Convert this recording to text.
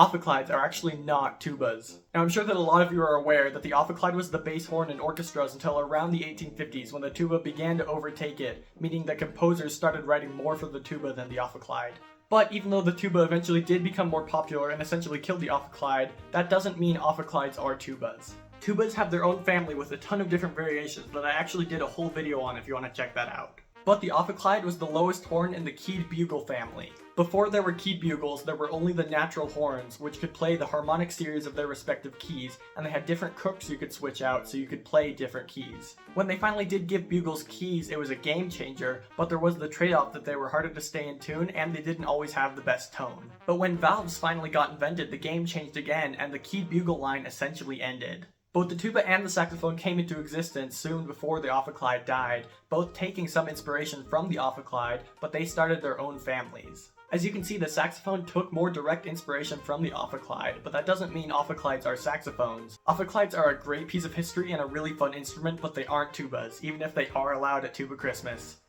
Ophicleids are actually not tubas. Now I'm sure that a lot of you are aware that the ophicleid was the bass horn in orchestras until around the 1850s when the tuba began to overtake it, meaning that composers started writing more for the tuba than the ophicleid. But even though the tuba eventually did become more popular and essentially killed the ophicleid, that doesn't mean ophicleids are tubas. Tubas have their own family with a ton of different variations that I actually did a whole video on if you want to check that out. But the ophicleid was the lowest horn in the keyed bugle family. Before there were keyed bugles, there were only the natural horns, which could play the harmonic series of their respective keys, and they had different crooks you could switch out so you could play different keys. When they finally did give bugles keys, it was a game changer, but there was the trade-off that they were harder to stay in tune and they didn't always have the best tone. But when valves finally got invented, the game changed again and the keyed bugle line essentially ended. Both the tuba and the saxophone came into existence soon before the ophicleid died, both taking some inspiration from the ophicleid, but they started their own families. As you can see, the saxophone took more direct inspiration from the ophicleid, but that doesn't mean ophicleids are saxophones. Ophicleids are a great piece of history and a really fun instrument, but they aren't tubas, even if they are allowed at Tuba Christmas.